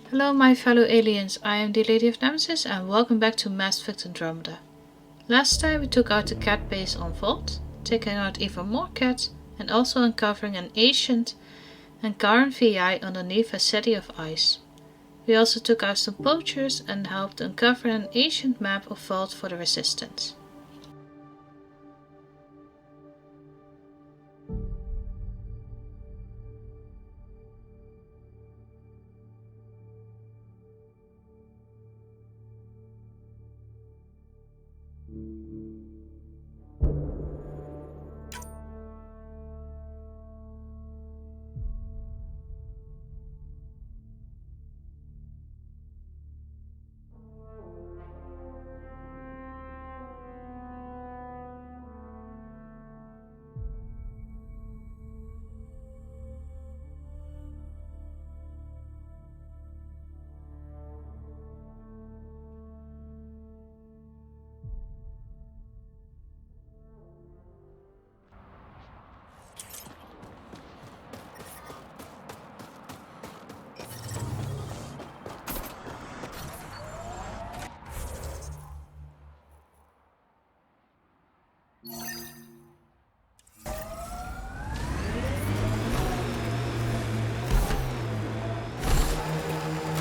Hello, my fellow aliens. I am the Lady of Nemesis, and welcome back to Mass Effect Andromeda. Last time we took out the cat base on Vault, taking out even more cats, and also uncovering an ancient and current VI underneath a city of ice. We also took out some poachers and helped uncover an ancient map of Vault for the Resistance.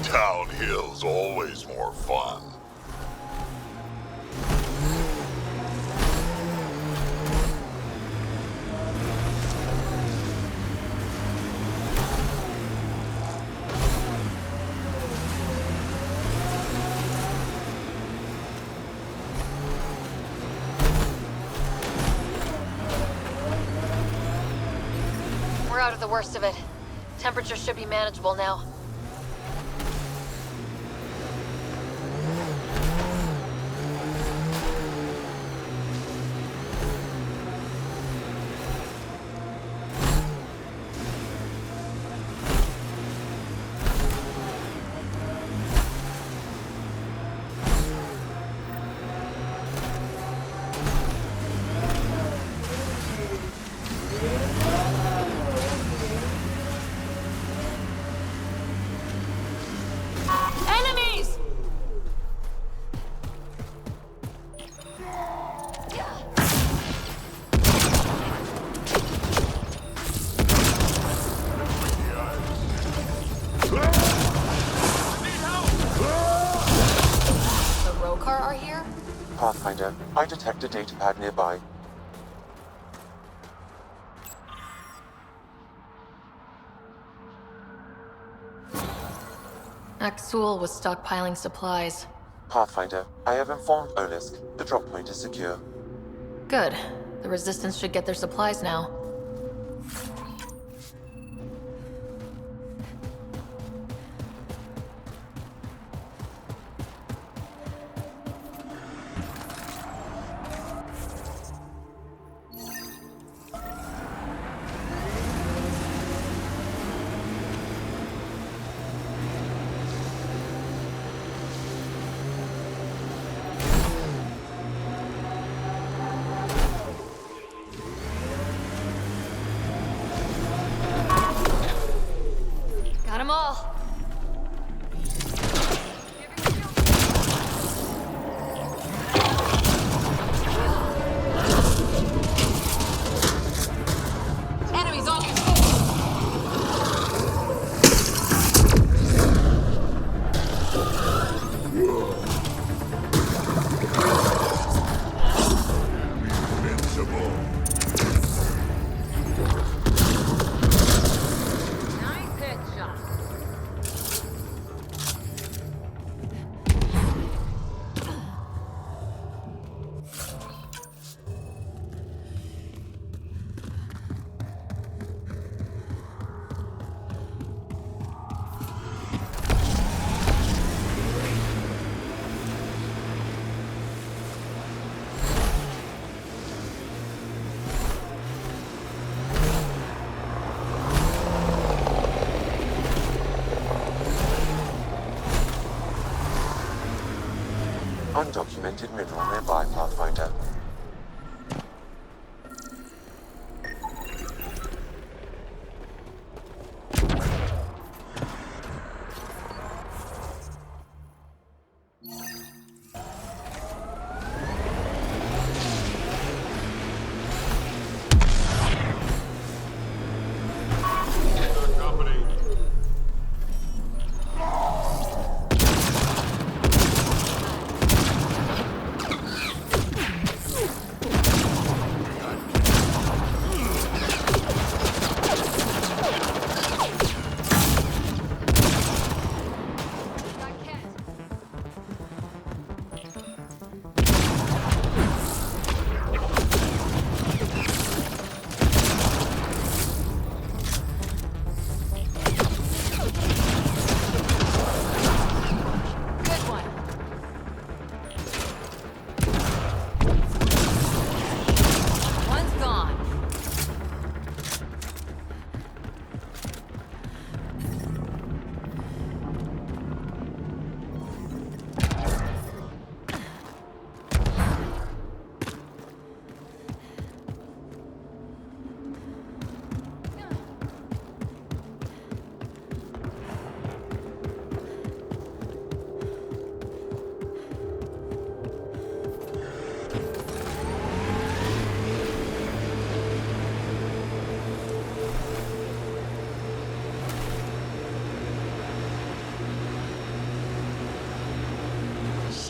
Downhill's always more fun. We're out of the worst of it. Temperature should be manageable now. Enemies! The Rokar are here? Pathfinder, I detect a datapad nearby. Axul was stockpiling supplies. Pathfinder, I have informed Olisk. The drop point is secure. Good. The Resistance should get their supplies now. Got 'em all. Enemies on you! Invincible. Nice headshot. Undocumented mineral nearby, Pathfinder.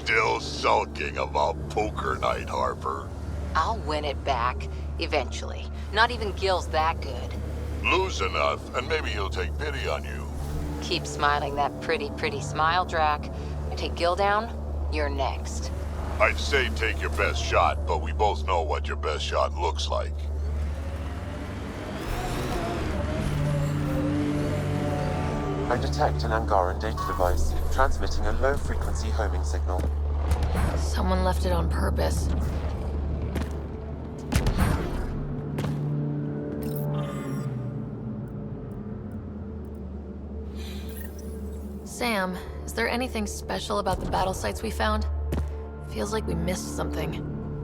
Still sulking about poker night, Harper. I'll win it back, eventually. Not even Gil's that good. Lose enough, and maybe he'll take pity on you. Keep smiling that pretty, pretty smile, Drac. I take Gil down, you're next. I'd say take your best shot, but we both know what your best shot looks like. I detect an Angaran data device, transmitting a low-frequency homing signal. Someone left it on purpose. Sam, is there anything special about the battle sites we found? Feels like we missed something.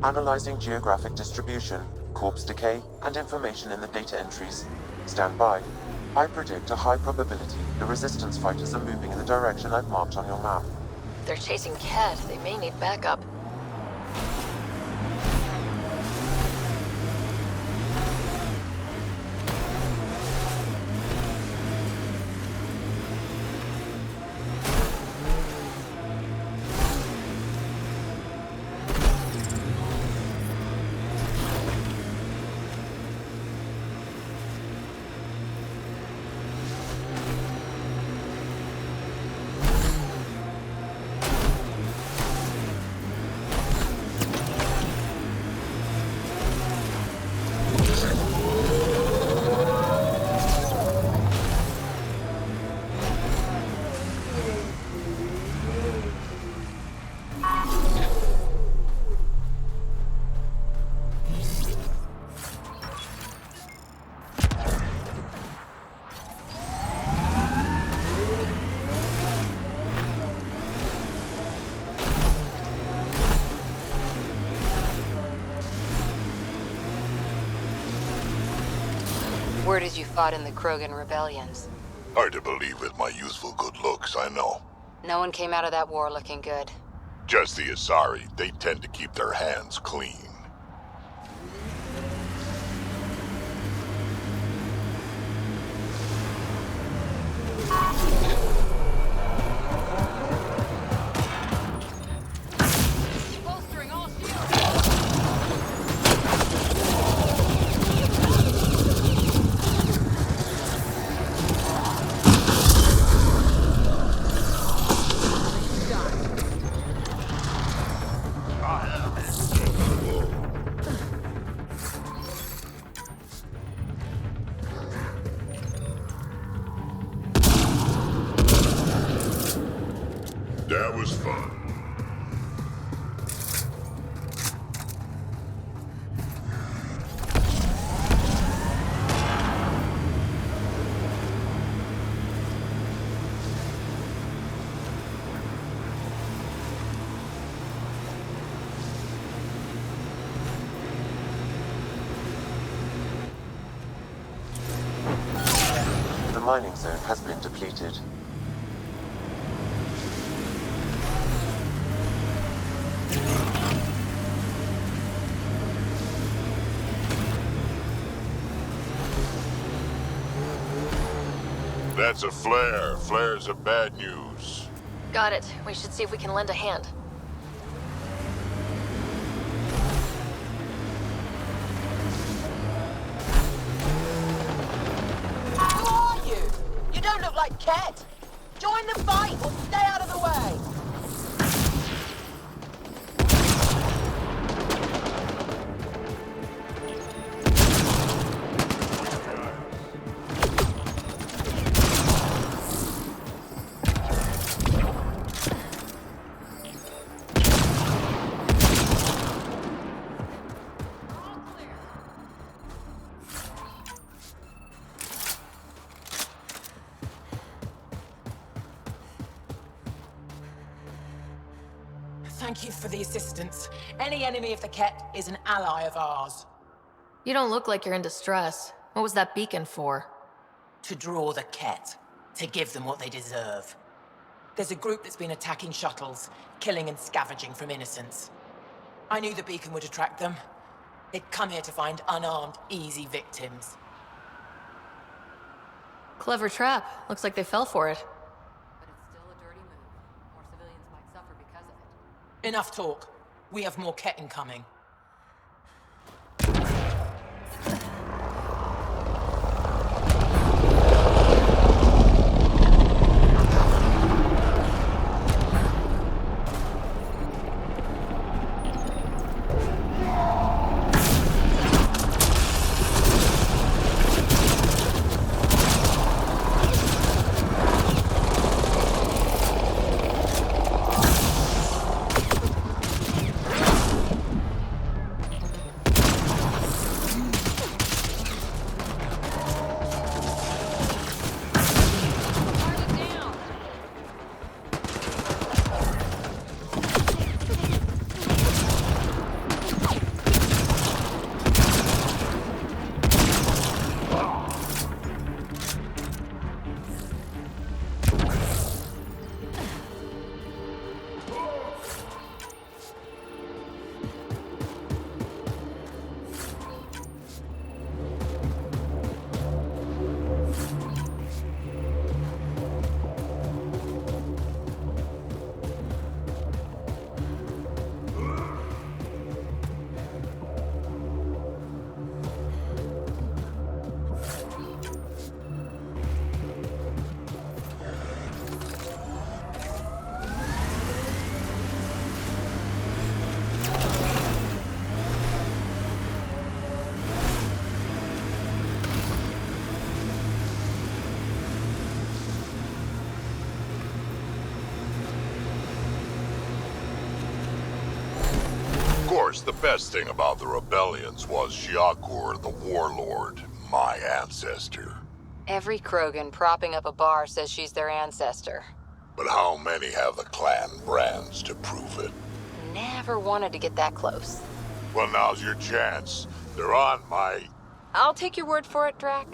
Analyzing geographic distribution, corpse decay, and information in the data entries. Stand by. I predict a high probability the resistance fighters are moving in the direction I've marked on your map. They're chasing Cat. They may need backup. Where did you fought in the Krogan rebellions? Hard to believe with my youthful good looks, I know. No one came out of that war looking good. Just the Asari, they tend to keep their hands clean. That was fun. The mining zone has been depleted. That's a flare. Flares are bad news. Got it. We should see if we can lend a hand. Who are you? You don't look like Ket. Join the fight or stay out of the way. Thank you for the assistance. Any enemy of the Ket is an ally of ours. You don't look like you're in distress. What was that beacon for? To draw the Ket. To give them what they deserve. There's a group that's been attacking shuttles, killing and scavenging from innocents. I knew the beacon would attract them. They'd come here to find unarmed, easy victims. Clever trap. Looks like they fell for it. But it's still a dirty move. More civilians might suffer because of it. Enough talk. We have more Ket incoming. Of course, the best thing about the rebellions was Shiakur the Warlord, my ancestor. Every Krogan propping up a bar says she's their ancestor. But how many have the clan brands to prove it? Never wanted to get that close. Well, now's your chance. They're on my... I'll take your word for it, Drac.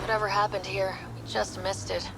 Whatever happened here, we just missed it.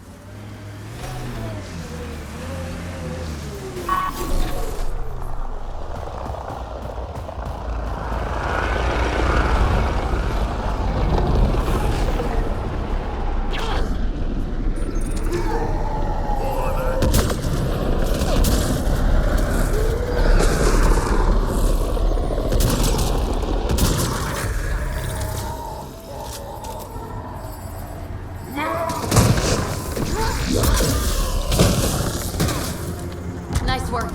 Nice work.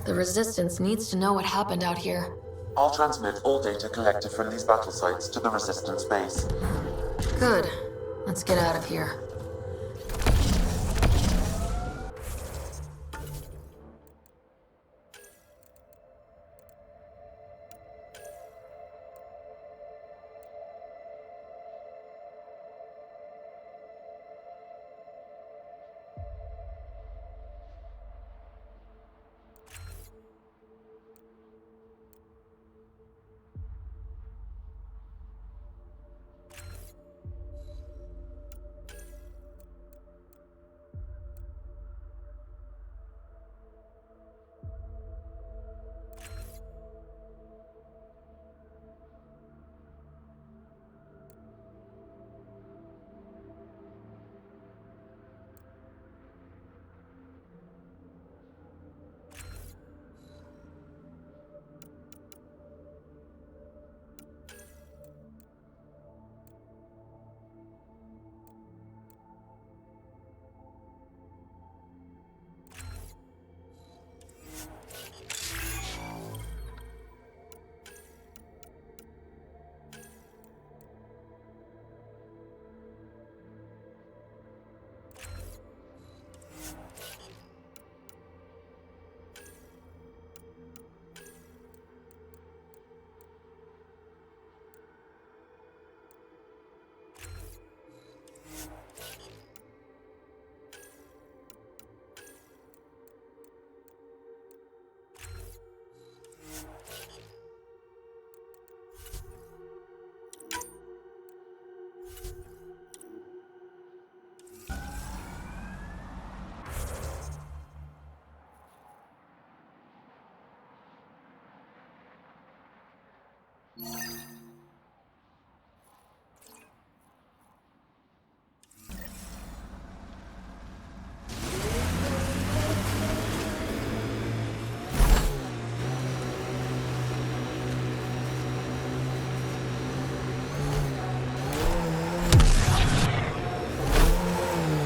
The Resistance needs to know what happened out here. I'll transmit all data collected from these battle sites to the Resistance base. Good. Let's get out of here.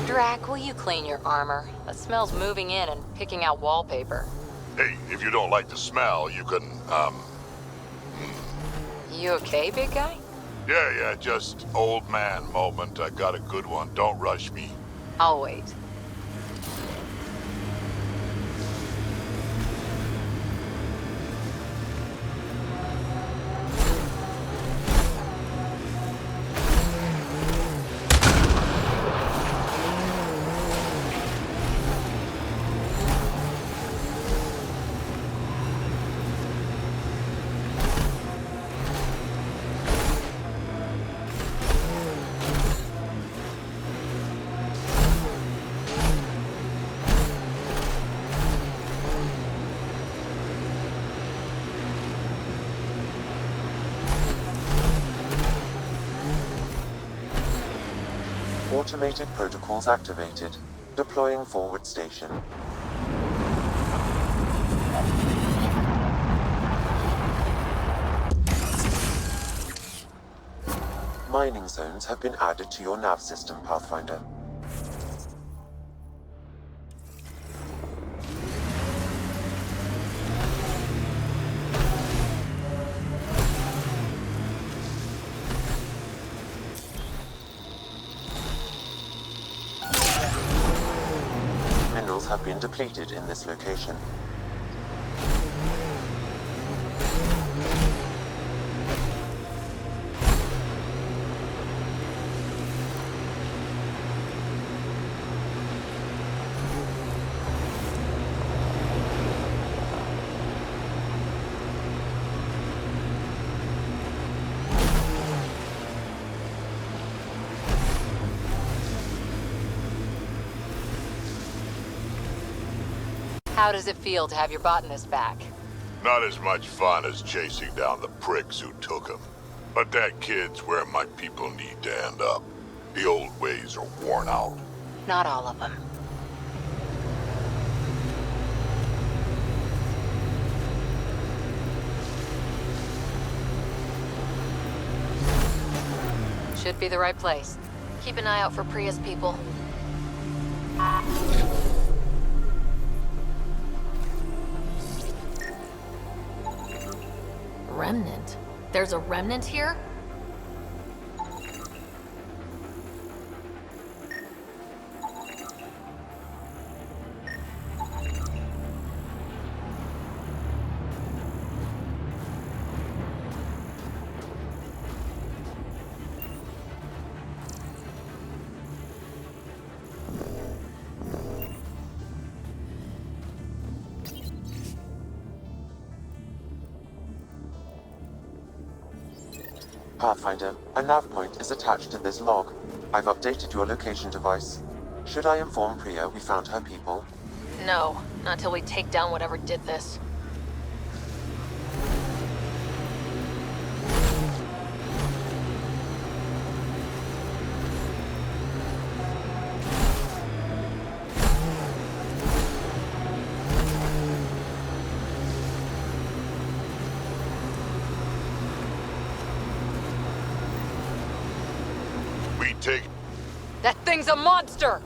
Drac, will you clean your armor? That smells moving in and picking out wallpaper. Hey, if you don't like the smell, you can, You okay, big guy? yeah, just old man moment. I got a good one. Don't rush me. I'll wait. Automated protocols activated. Deploying forward station. Mining zones have been added to your nav system, Pathfinder. Minerals have been depleted in this location. How does it feel to have your botanist back? Not as much fun as chasing down the pricks who took him. But that kid's where my people need to end up. The old ways are worn out. Not all of them. Should be the right place. Keep an eye out for Priya's people. Remnant? There's a remnant here? Pathfinder, a nav point is attached to this log. I've updated your location device. Should I inform Priya we found her people? No, not till we take down whatever did this. We take... That thing's a monster!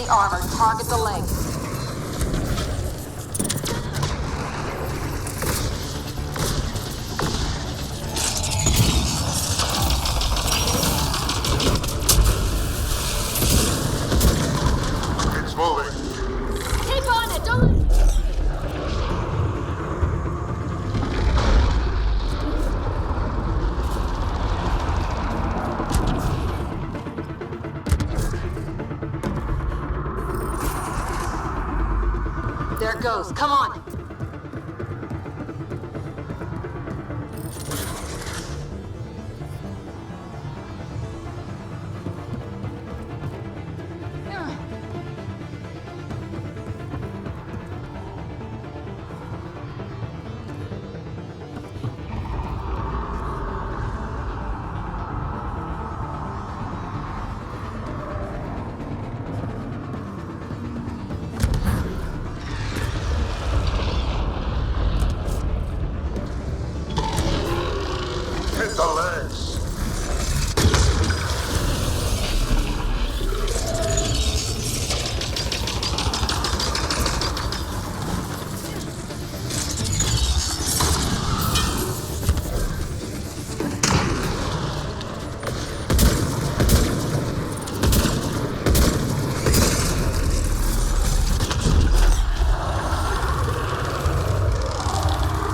Heavy armor, target the legs. It's moving. Keep on it, don't... There it goes. Come on. Hit the legs.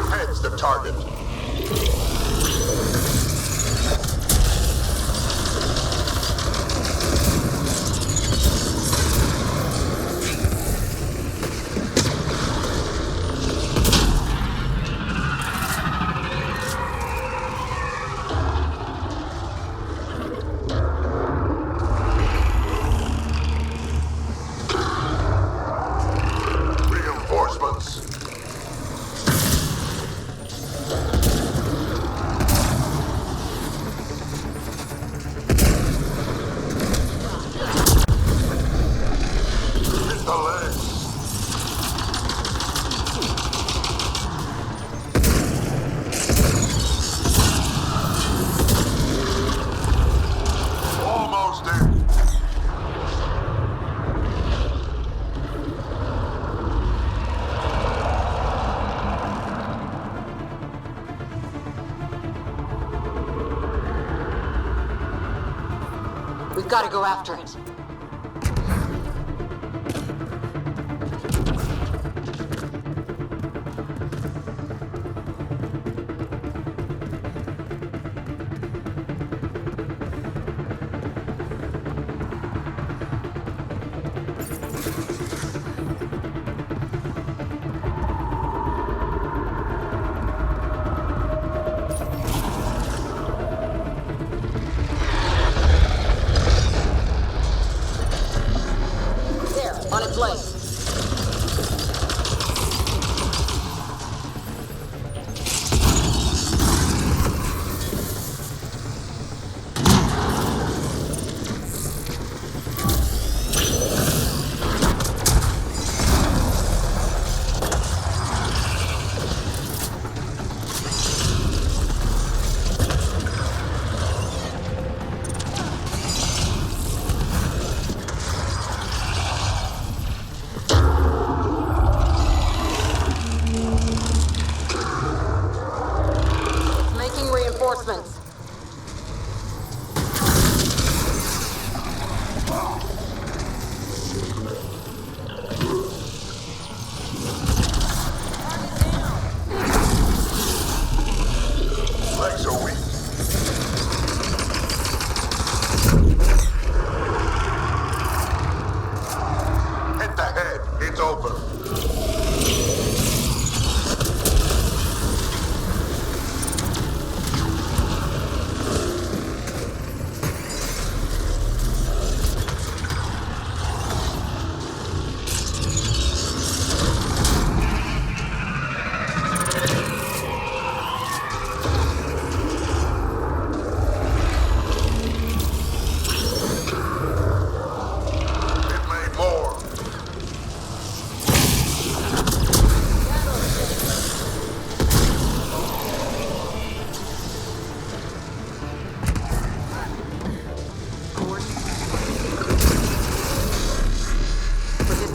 Head's the target. Reinforcements. Hit the legs. Almost in. We've got to go after it.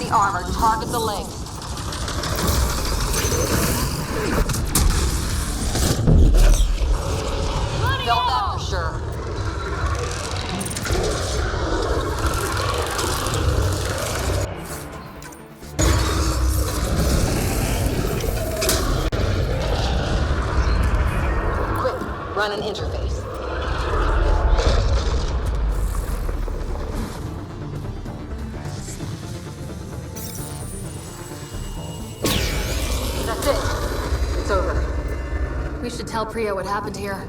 Heavy armor, target the legs. Felt that for sure. Quick, run an interface. That's it. It's over. We should tell Priya what happened here.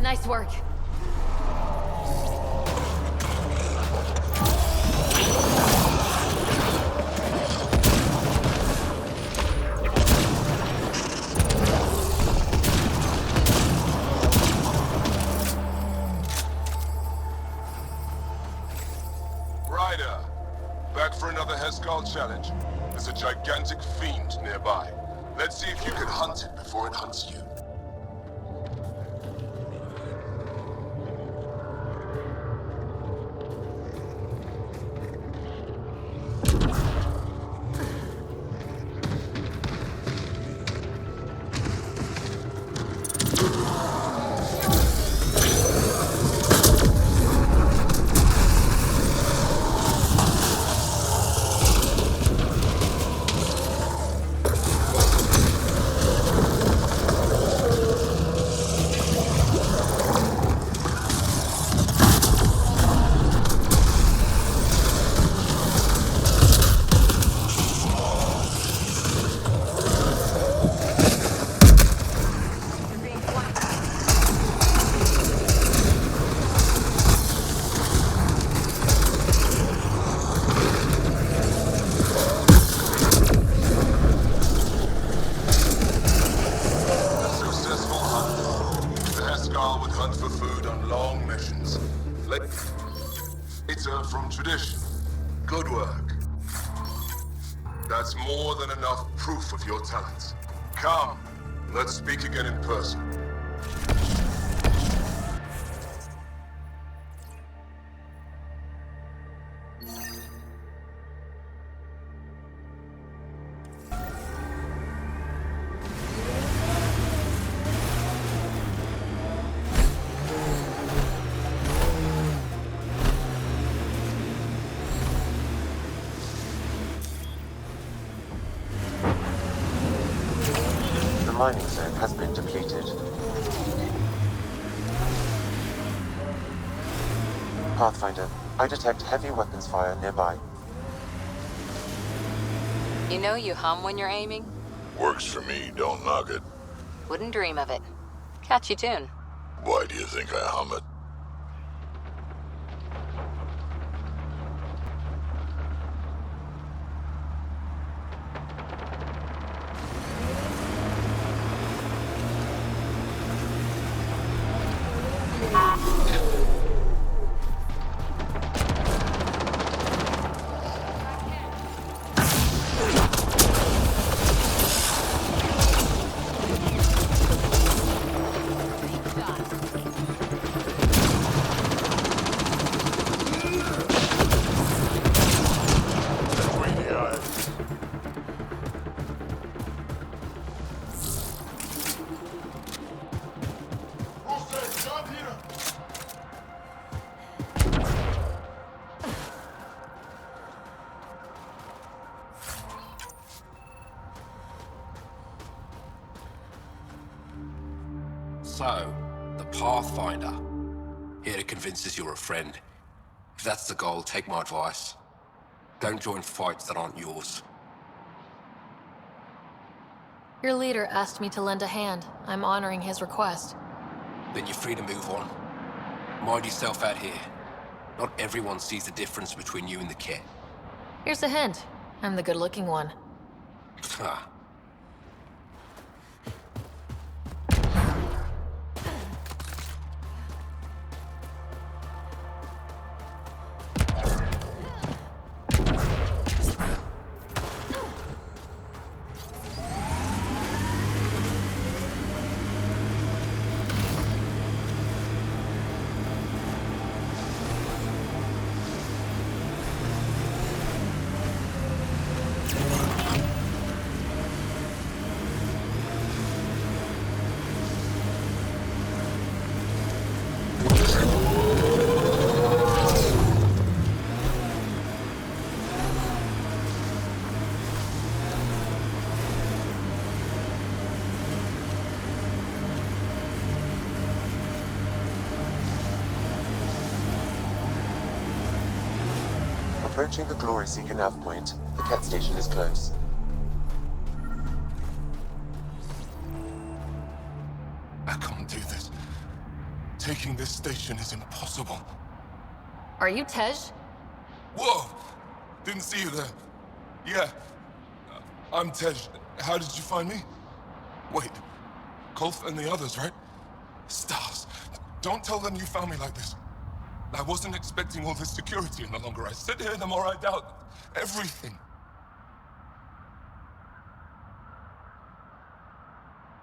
Nice work. Ryder, back for another Heskal challenge. There's a gigantic fiend nearby. Let's see if you can hunt it before it hunts you. From tradition. Good work. That's more than enough proof of your talents. Come, let's speak again in person. The mining zone has been depleted. Pathfinder, I detect heavy weapons fire nearby. You know you hum when you're aiming? Works for me, don't knock it. Wouldn't dream of it. Catchy tune. Why do you think I hum it? So, the Pathfinder. Here to convince us you're a friend. If that's the goal, take my advice. Don't join fights that aren't yours. Your leader asked me to lend a hand. I'm honoring his request. Then you're free to move on. Mind yourself out here. Not everyone sees the difference between you and the kit. Here's a hint. I'm the good-looking one. Ha. Approaching the Glory Seeker nav point, the Ket station is close. I can't do this. Taking this station is impossible. Are you Tej? Whoa! Didn't see you there. Yeah. I'm Tej. How did you find me? Wait. Kolf and the others, right? Stars. Don't tell them you found me like this. I wasn't expecting all this security any longer. I sit here the more I doubt everything.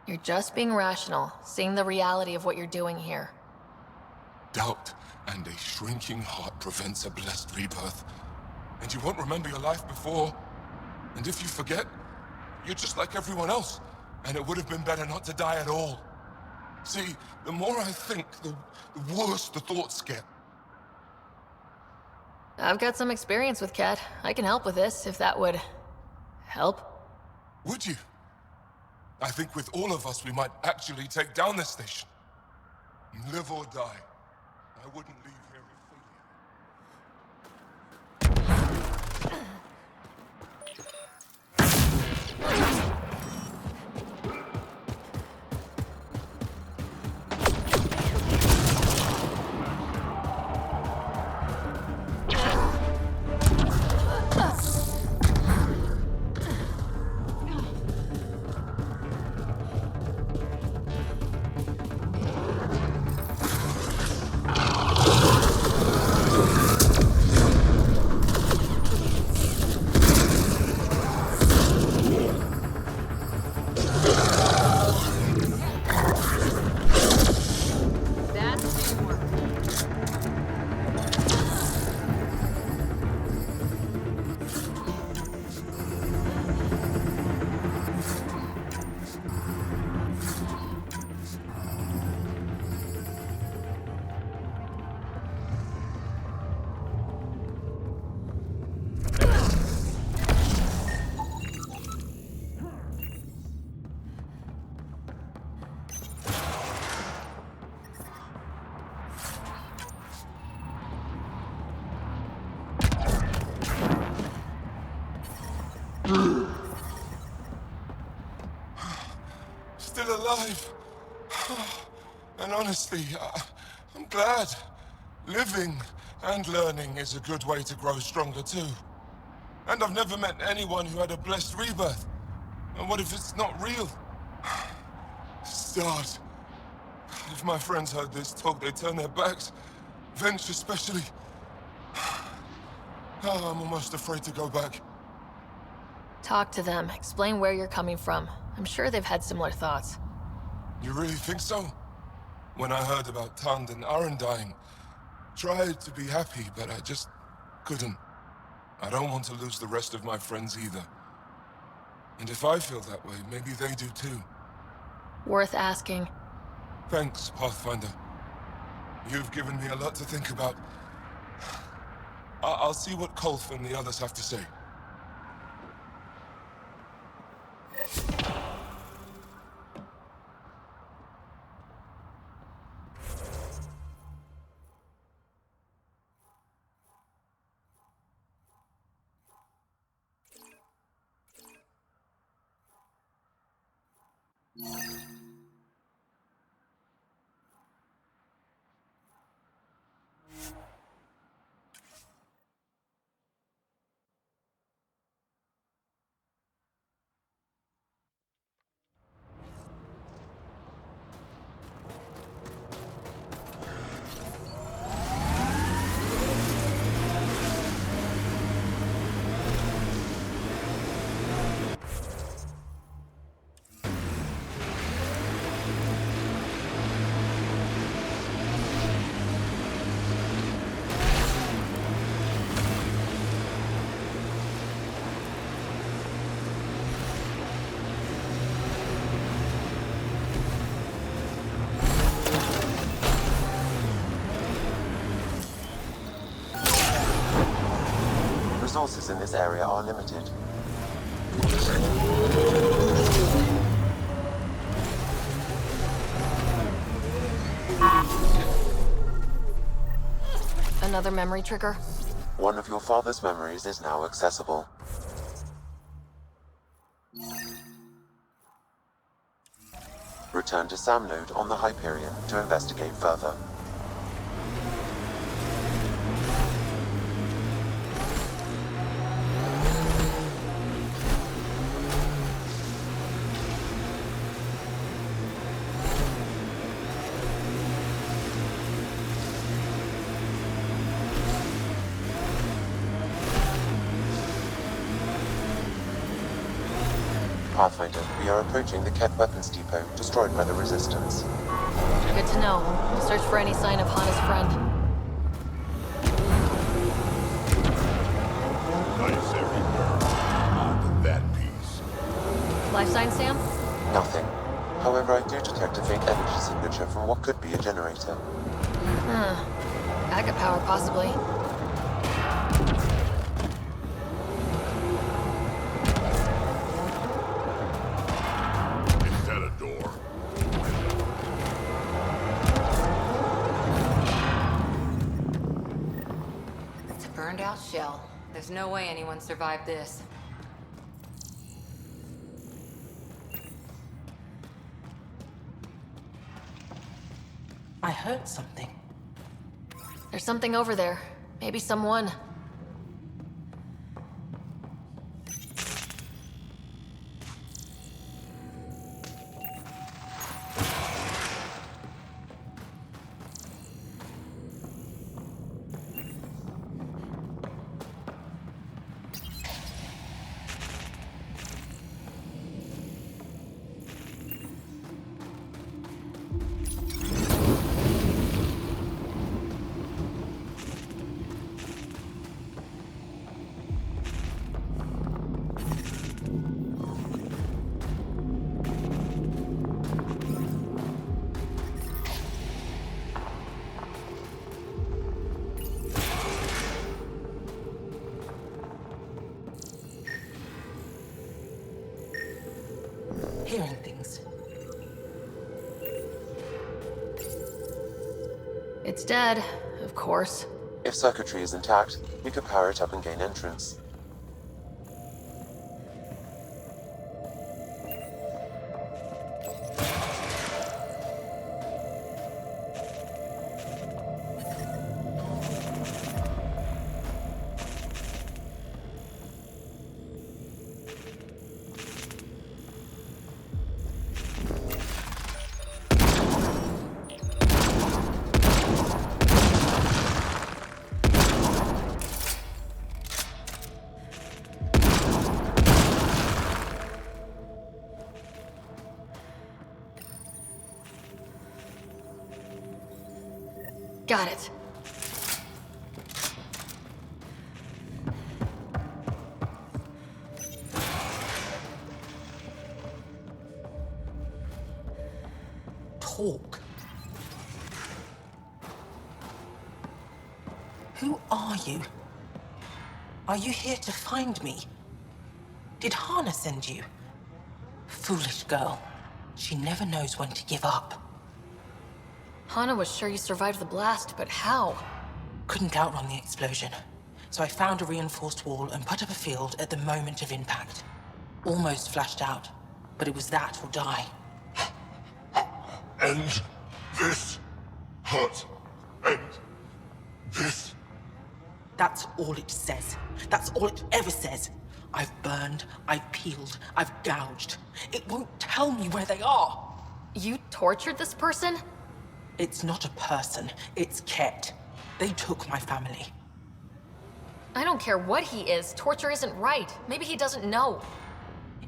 You're just being rational, seeing the reality of what you're doing here. Doubt and a shrinking heart prevents a blessed rebirth. And you won't remember your life before. And if you forget, you're just like everyone else. And it would have been better not to die at all. See, the more I think, the worse the thoughts get. I've got some experience with Ket. I can help with this, if that would help. Would you? I think with all of us, we might actually take down this station. Live or die. I wouldn't leave here a failure. Still alive. And honestly, I'm glad. Living and learning is a good way to grow stronger too. And I've never met anyone who had a blessed rebirth. And what if it's not real? Stars. If my friends heard this talk, they'd turn their backs. Venture especially. Oh, I'm almost afraid to go back. Talk to them. Explain where you're coming from. I'm sure they've had similar thoughts. You really think so? When I heard about Tand and Aaron dying, tried to be happy, but I just couldn't. I don't want to lose the rest of my friends either. And if I feel that way, maybe they do too. Worth asking. Thanks, Pathfinder. You've given me a lot to think about. I'll see what Kolf and the others have to say. Resources in this area are limited. Another memory trigger? One of your father's memories is now accessible. Return to Sam Node on the Hyperion to investigate further. Pathfinder, we are approaching the Kett weapons depot destroyed by the Resistance. Good to know. We'll search for any sign of Hana's friend. Nice everywhere. On to that piece. Life sign, Sam? Nothing. However, I do detect a faint energy signature from what could be a generator. Huh. Backup power, possibly. Is that a door? It's a burned out shell. There's no way anyone survived this. I heard something. There's something over there. Maybe someone. Hearing things. It's dead, of course. If circuitry is intact, we could power it up and gain entrance. Got it. Talk. Who are you? Are you here to find me? Did Hana send you? Foolish girl. She never knows when to give up. Hana was sure you survived the blast, but how? Couldn't outrun the explosion. So I found a reinforced wall and put up a field at the moment of impact. Almost flashed out, but it was that or die. End this hurt. End this. That's all it says. That's all it ever says. I've burned, I've peeled, I've gouged. It won't tell me where they are. You tortured this person? It's not a person, it's Ket. They took my family. I don't care what he is. Torture isn't right. Maybe he doesn't know.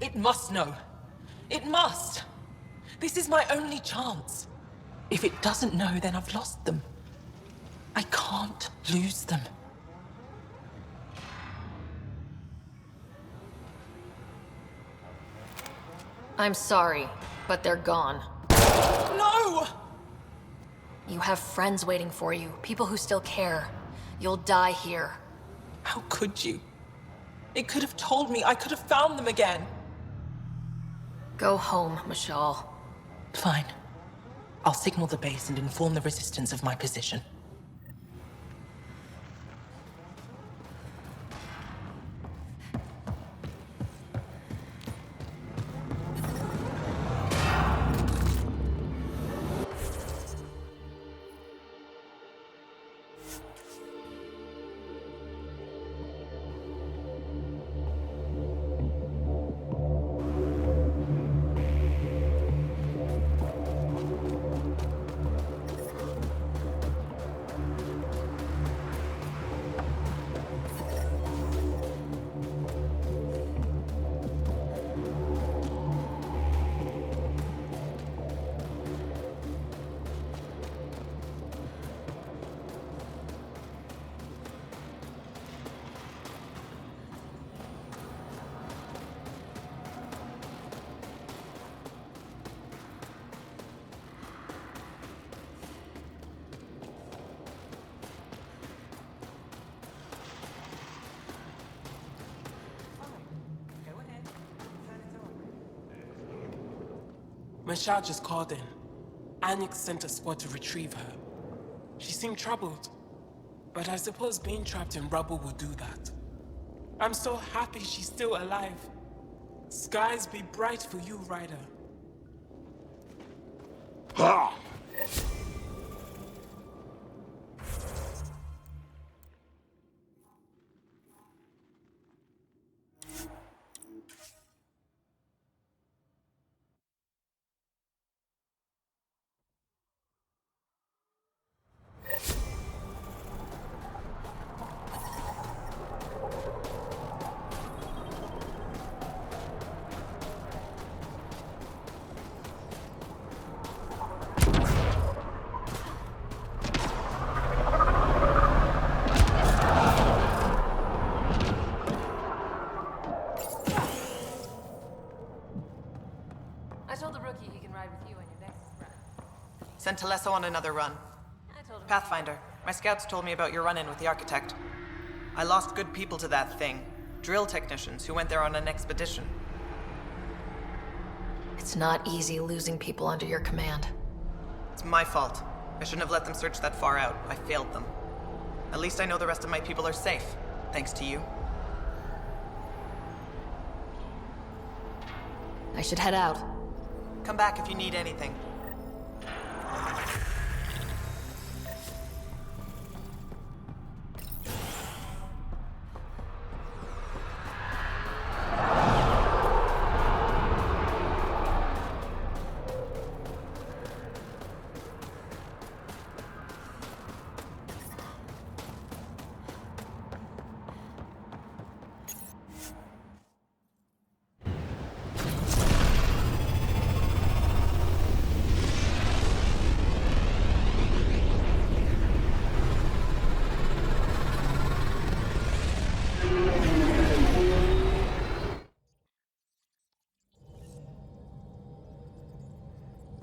It must know. It must. This is my only chance. If it doesn't know, then I've lost them. I can't lose them. I'm sorry, but they're gone. No! You have friends waiting for you, people who still care. You'll die here. How could you? It could have told me. I could have found them again. Go home, Mashal. Fine. I'll signal the base and inform the Resistance of my position. Mashal just called in. Anix sent a squad to retrieve her. She seemed troubled, but I suppose being trapped in rubble will do that. I'm so happy she's still alive. Skies be bright for you, Ryder. Ha! I told the rookie he can ride with you on your next run. Sent Telesso on another run. I told him. Pathfinder, my scouts told me about your run-in with the Architect. I lost good people to that thing. Drill technicians who went there on an expedition. It's not easy losing people under your command. It's my fault. I shouldn't have let them search that far out. I failed them. At least I know the rest of my people are safe, thanks to you. I should head out. Come back if you need anything.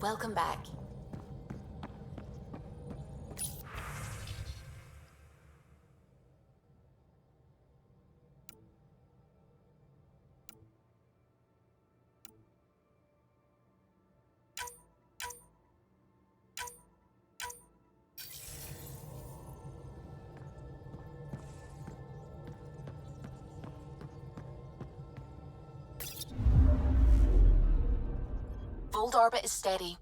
Welcome back. Old orbit is steady.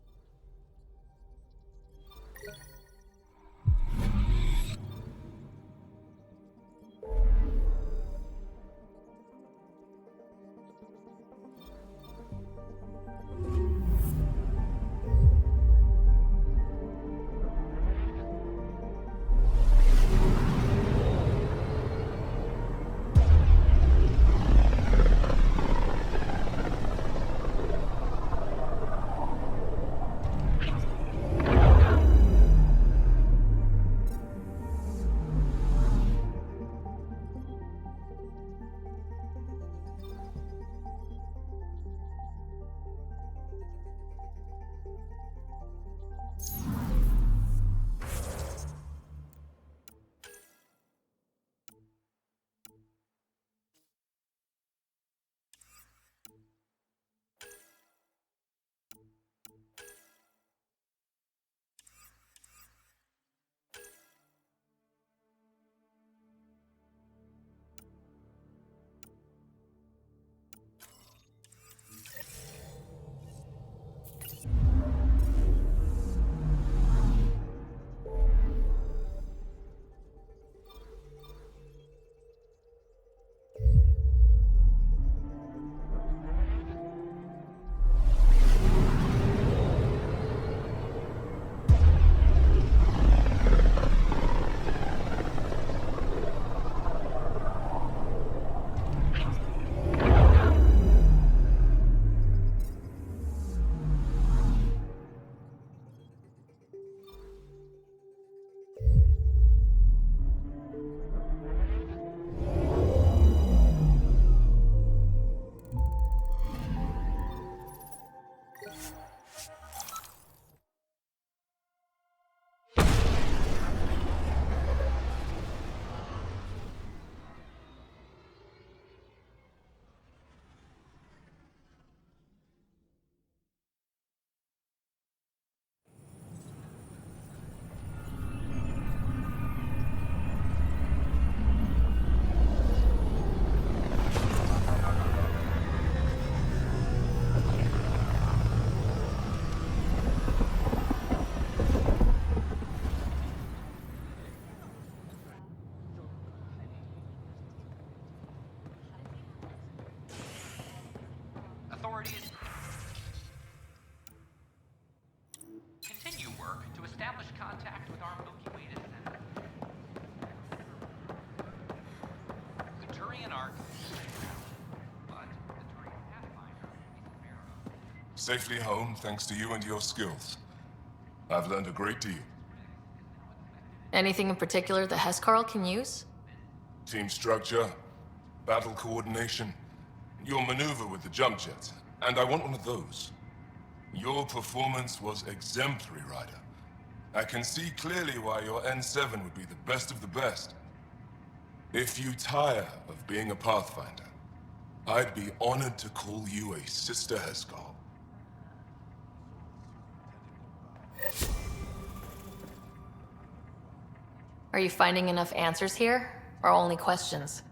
Authorities continue work to establish contact with our Milky Way descendant. The Turian Ark, but the Turian Pathfinder is a pharaoh. Safely home thanks to you and your skills. I've learned a great deal. Anything in particular the Hescarl can use? Team structure, battle coordination, your maneuver with the jump jets, and I want one of those. Your performance was exemplary, Ryder. I can see clearly why your N7 would be the best of the best. If you tire of being a Pathfinder, I'd be honored to call you a Sister Hescarl. Are you finding enough answers here, or only questions?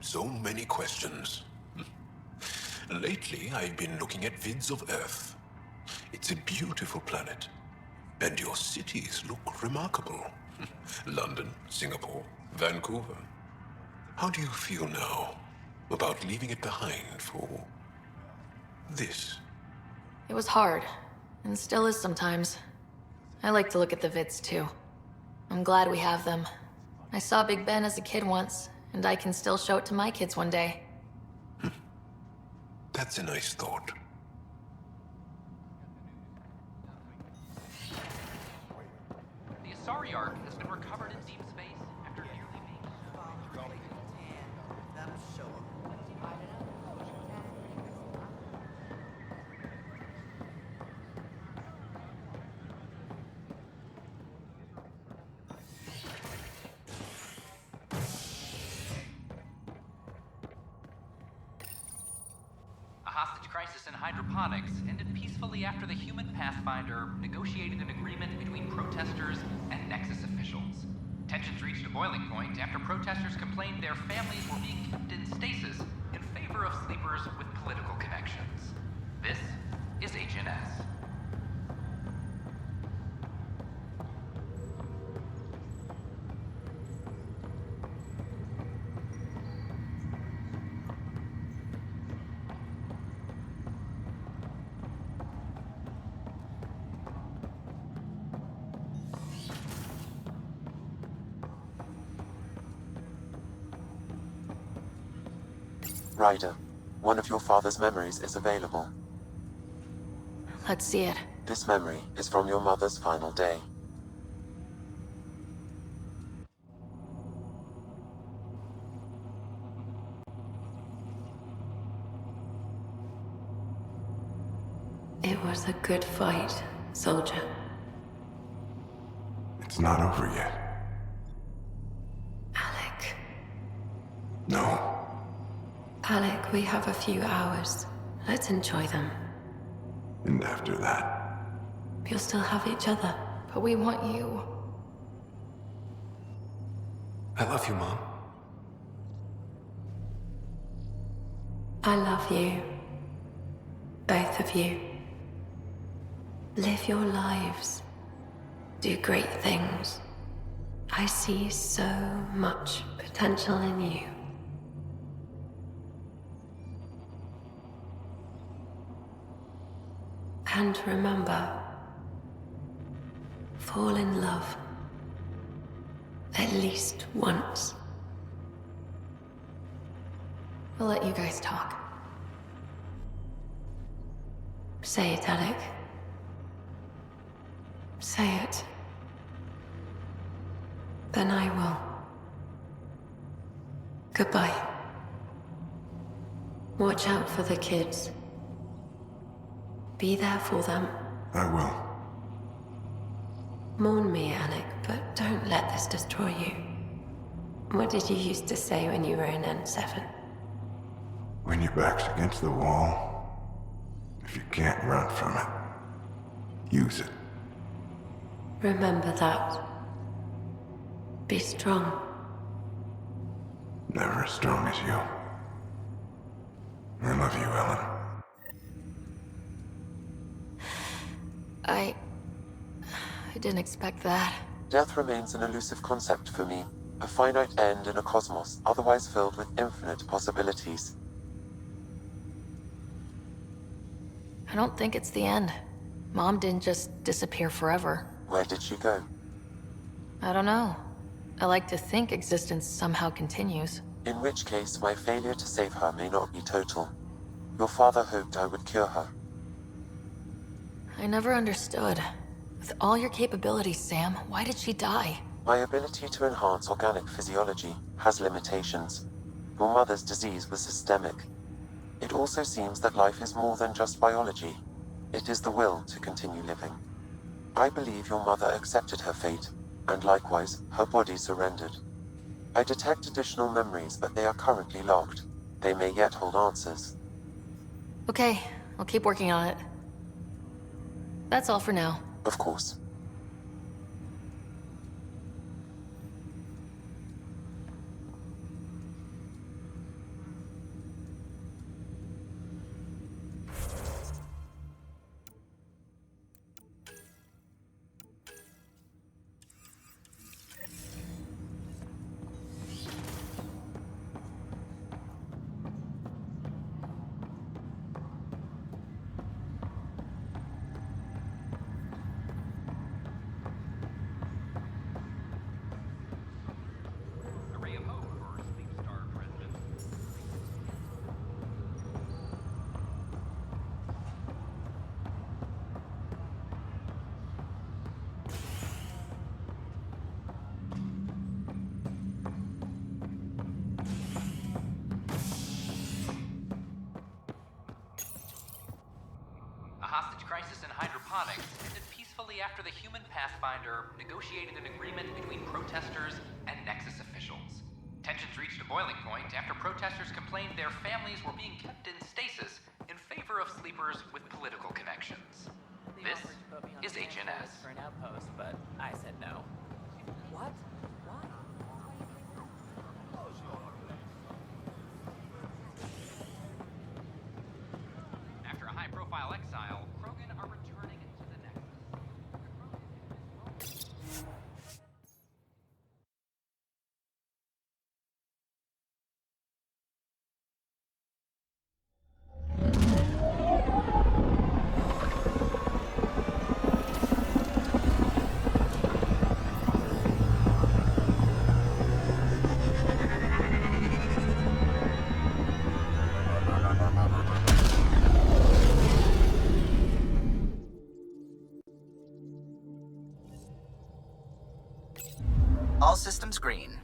So many questions. Lately, I've been looking at vids of Earth. It's a beautiful planet. And your cities look remarkable. London, Singapore, Vancouver. How do you feel now about leaving it behind for this? It was hard, and still is sometimes. I like to look at the vids too. I'm glad we have them. I saw Big Ben as a kid once, and I can still show it to my kids one day. That's a nice thought. The Asari Ark has been recovered in deep space after nearly being That'll show 'em. crisis in hydroponics ended peacefully after the human Pathfinder negotiated an agreement between protesters and Nexus officials. Tensions reached a boiling point after protesters complained their families were being kept in stasis in favor of sleepers with political connections. This is HNS. Ryder, one of your father's memories is available. Let's see it. This memory is from your mother's final day. It was a good fight, soldier. It's not over yet. Alec. No. Alec, we have a few hours. Let's enjoy them. And after that? We'll still have each other, but we want you. I love you, Mom. I love you. Both of you. Live your lives. Do great things. I see so much potential in you. And remember, fall in love. At least once. We'll let you guys talk. Say it, Alec. Say it. Then I will. Goodbye. Watch out for the kids. Be there for them. I will. Mourn me, Alec, but don't let this destroy you. What did you used to say when you were in N7? When your back's against the wall, if you can't run from it, use it. Remember that. Be strong. Never as strong as you. I love you, Ellen. I didn't expect that. Death remains an elusive concept for me, a finite end in a cosmos otherwise filled with infinite possibilities. I don't think it's the end. Mom didn't just disappear forever. Where did she go? I don't know. I like to think existence somehow continues. In which case, my failure to save her may not be total. Your father hoped I would cure her. I never understood. With all your capabilities, Sam, why did she die? My ability to enhance organic physiology has limitations. Your mother's disease was systemic. It also seems that life is more than just biology. It is the will to continue living. I believe your mother accepted her fate, and likewise, her body surrendered. I detect additional memories, but they are currently locked. They may yet hold answers. Okay, I'll keep working on it. That's all for now. Of course. A ray of hope for sleep-starved residents. A hostage crisis in hydroponics ended peacefully after the human Pathfinder negotiated an agreement between protesters and Nexus officials. Tensions reached a boiling point after protesters complained their families were being kept in stasis in favor transfer of sleepers with political connections. This is HNS. For an outpost, but I said no. What? Why? After a high-profile exile, Krogan are returning to the Nexus. All systems green.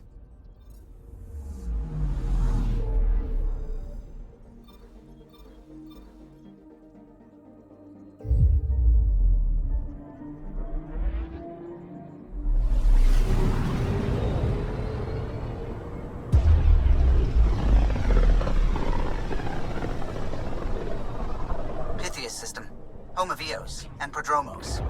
Pythias system. Home of Eos and Prodromos.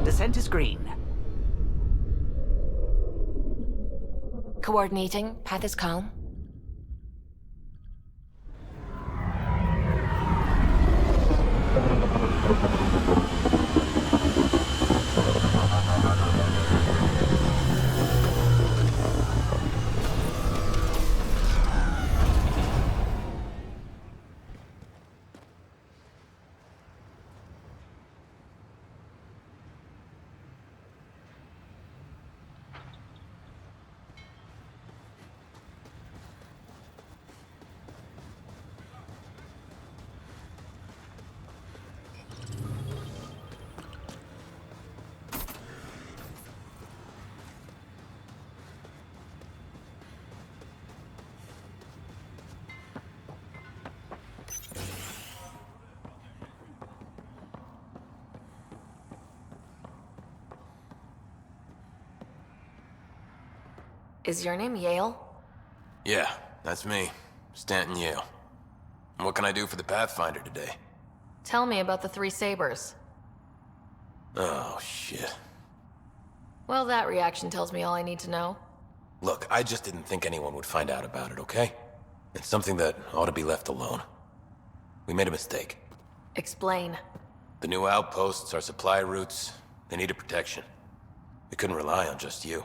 Descent is green. Coordinating. Path is calm. Is your name Yale? Yeah, that's me. Stanton Yale. And what can I do for the Pathfinder today? Tell me about the three sabers. Oh, shit. Well, that reaction tells me all I need to know. Look, I just didn't think anyone would find out about it, okay? It's something that ought to be left alone. We made a mistake. Explain. The new outposts, our supply routes, they needed protection. We couldn't rely on just you.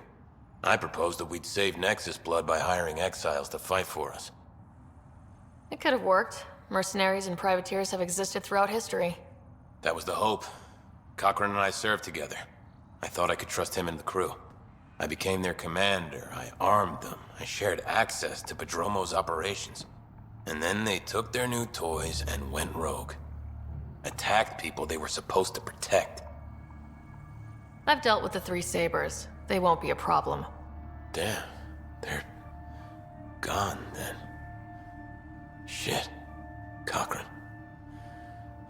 I proposed that we'd save Nexus blood by hiring exiles to fight for us. It could have worked. Mercenaries and privateers have existed throughout history. That was the hope. Cochran and I served together. I thought I could trust him and the crew. I became their commander, I armed them, I shared access to Prodromos' operations. And then they took their new toys and went rogue. Attacked people they were supposed to protect. I've dealt with the three sabers. They won't be a problem. Damn, they're gone then. Shit, Cochran.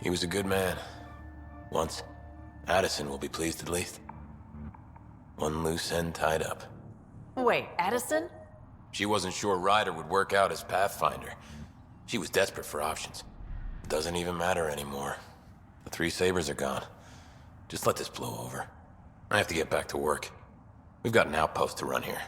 He was a good man. Once. Addison will be pleased at least. One loose end tied up. Wait, Addison? She wasn't sure Ryder would work out as Pathfinder. She was desperate for options. It doesn't even matter anymore. The three sabers are gone. Just let this blow over. I have to get back to work. We've got an outpost to run here.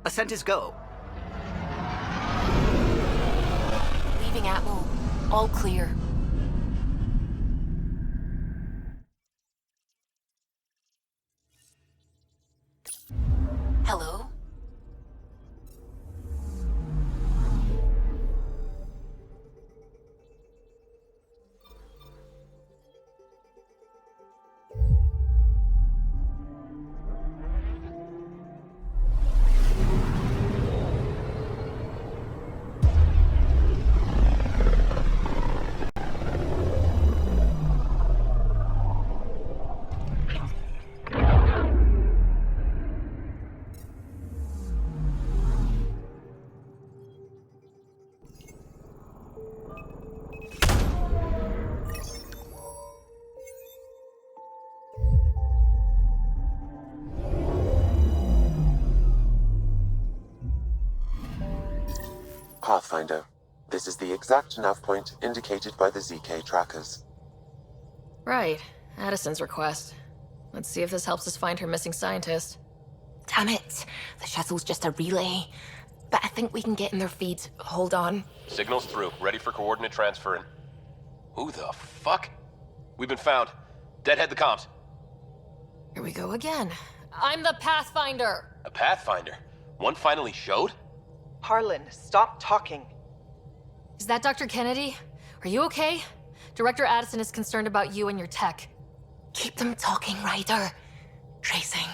Ascent is go. Leaving Atmo. All clear. Hello? Pathfinder. This is the exact nav point indicated by the ZK trackers. Right. Addison's request. Let's see if this helps us find her missing scientist. Damn it. The shuttle's just a relay. But I think we can get in their feeds. Hold on. Signal's through. Ready for coordinate transfer and... Who the fuck? We've been found. Deadhead the comms. Here we go again. I'm the Pathfinder! A Pathfinder? One finally showed? Harlan, stop talking. Is that Dr. Kennedy? Are you okay? Director Addison is concerned about you and your tech. Keep them talking, Ryder. Tracing.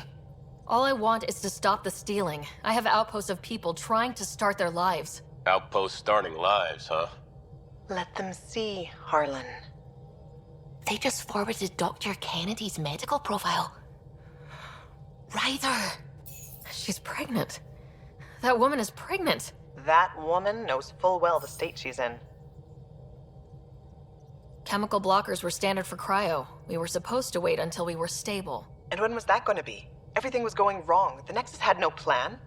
All I want is to stop the stealing. I have outposts of people trying to start their lives. Outpost starting lives, huh? Let them see, Harlan. They just forwarded Dr. Kennedy's medical profile. Ryder! She's pregnant. That woman is pregnant. That woman knows full well the state she's in. Chemical blockers were standard for cryo. We were supposed to wait until we were stable. And when was that going to be? Everything was going wrong. The Nexus had no plan.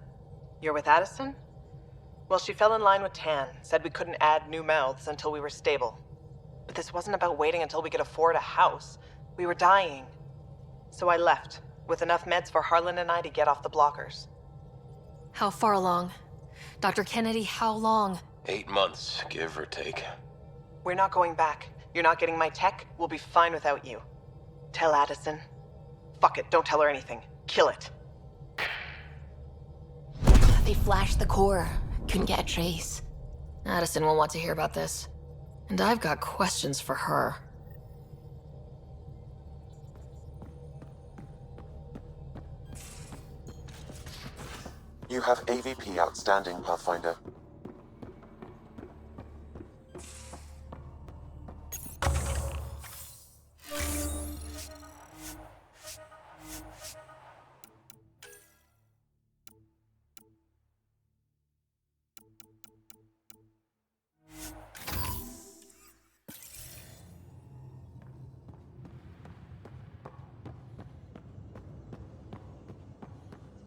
You're with Addison? Well, she fell in line with Tan, said we couldn't add new mouths until we were stable. But this wasn't about waiting until we could afford a house. We were dying. So I left, with enough meds for Harlan and I to get off the blockers. How far along? Dr. Kennedy, how long? 8 months, give or take. We're not going back. You're not getting my tech. We'll be fine without you. Tell Addison. Fuck it, don't tell her anything. Kill it. They flashed the core. Couldn't get a trace. Addison will want to hear about this. And I've got questions for her. You have AVP outstanding, Pathfinder.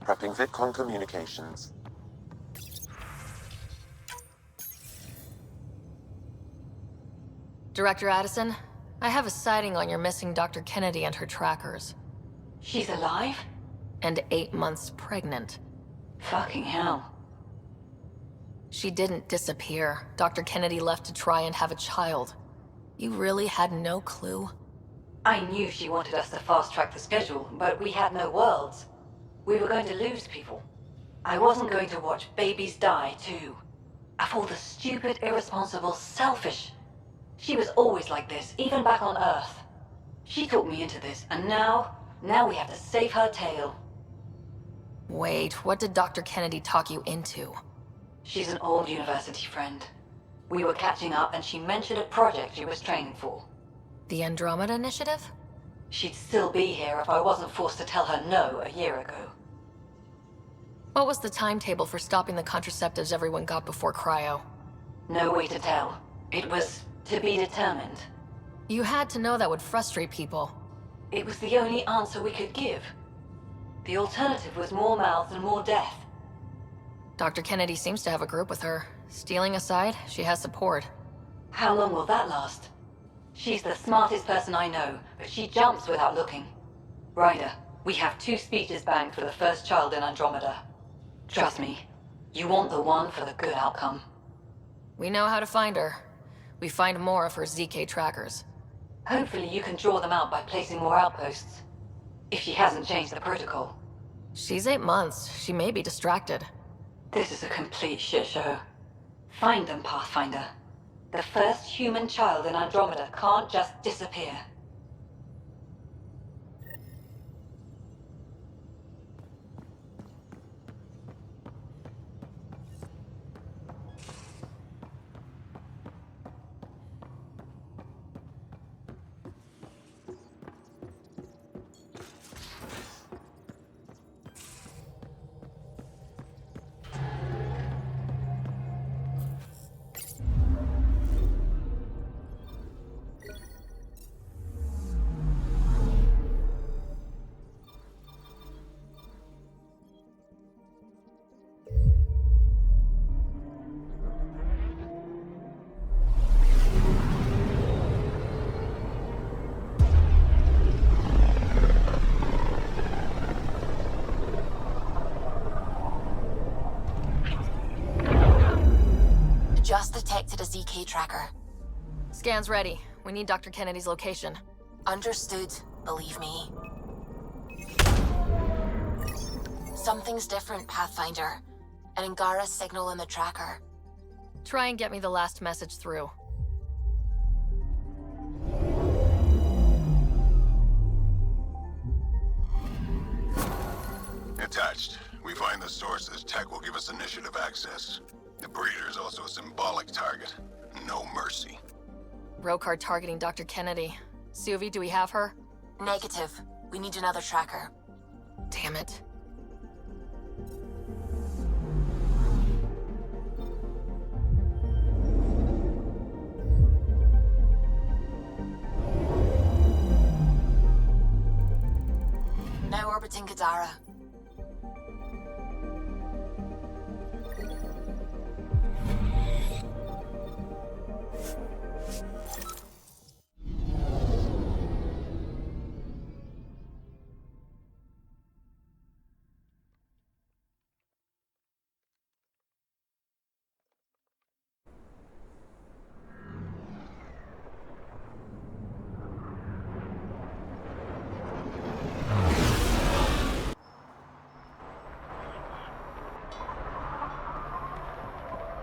Prepping VidCon communications. Director Addison, I have a sighting on your missing Dr. Kennedy and her trackers. She's alive? And 8 months pregnant. Fucking hell. She didn't disappear. Dr. Kennedy left to try and have a child. You really had no clue? I knew she wanted us to fast-track the schedule, but we had no worlds. We were going to lose people. I wasn't going to watch babies die, too. Of all the stupid, irresponsible, selfish... She was always like this, even back on Earth. She talked me into this, and now we have to save her tail. Wait, what did Dr. Kennedy talk you into? She's an old university friend. We were catching up, and she mentioned a project she was training for. The Andromeda Initiative? She'd still be here if I wasn't forced to tell her no a year ago. What was the timetable for stopping the contraceptives everyone got before cryo? No way to tell. It was to be determined. You had to know that would frustrate people. It was the only answer we could give. The alternative was more mouths and more death. Dr. Kennedy seems to have a group with her. Stealing aside, she has support. How long will that last? She's the smartest person I know, but she jumps without looking. Ryder, we have 2 speeches banked for the first child in Andromeda. Trust me, You want the one for the good outcome. We know how to find her. We find more of her ZK trackers. Hopefully you can draw them out by placing more outposts. If she hasn't changed the protocol. She's 8 months. She may be distracted. This is a complete shit show. Find them, Pathfinder. The first human child in Andromeda can't just disappear. Just detected a ZK tracker. Scan's ready. We need Dr. Kennedy's location. Understood, believe me. Something's different, Pathfinder. An Angara signal in the tracker. Try and get me the last message through. Attached. We find the sources. Tech will give us initiative access. The breeder is also a symbolic target. No mercy. Rokar targeting Dr. Kennedy. Suvi, do we have her? Negative. We need another tracker. Damn it. Now orbiting Gadara.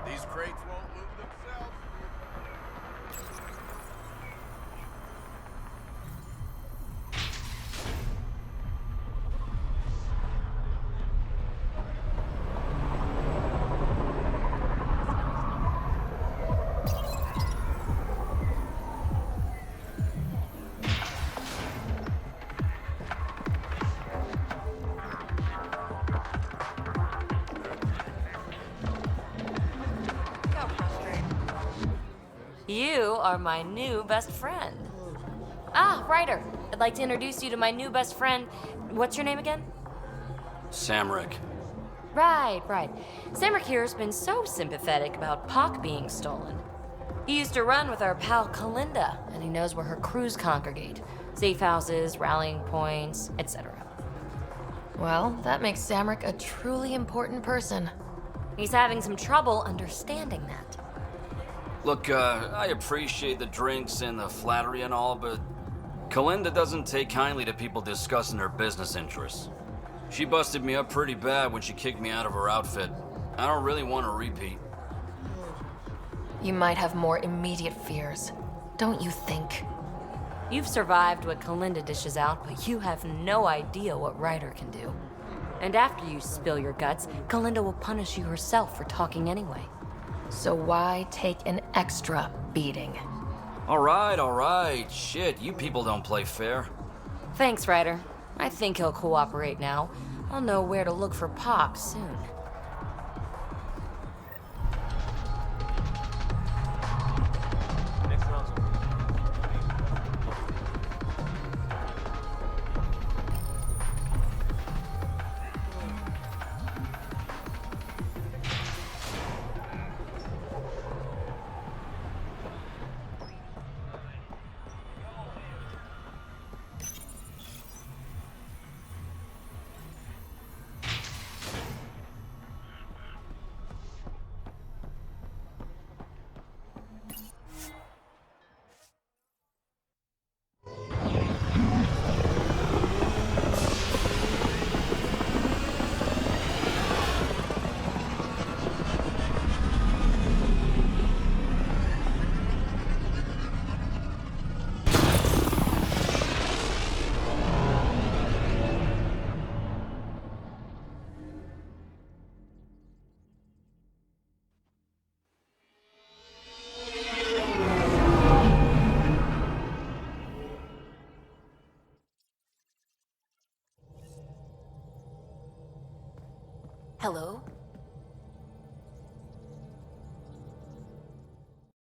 These crates won't move themselves. You are my new best friend. Ah, Ryder. I'd like to introduce you to my new best friend. What's your name again? Samrick. Right. Samrick here has been so sympathetic about Pock being stolen. He used to run with our pal Kalinda, and he knows where her crews congregate. Safe houses, rallying points, etc. Well, that makes Samrick a truly important person. He's having some trouble understanding that. Look, I appreciate the drinks and the flattery and all, but Kalinda doesn't take kindly to people discussing her business interests. She busted me up pretty bad when she kicked me out of her outfit. I don't really want to repeat. You might have more immediate fears, don't you think? You've survived what Kalinda dishes out, but you have no idea what Ryder can do. And after you spill your guts, Kalinda will punish you herself for talking anyway. So why take an extra beating? All right. Shit, you people don't play fair. Thanks, Ryder. I think he'll cooperate now. I'll know where to look for Pock soon. Hello?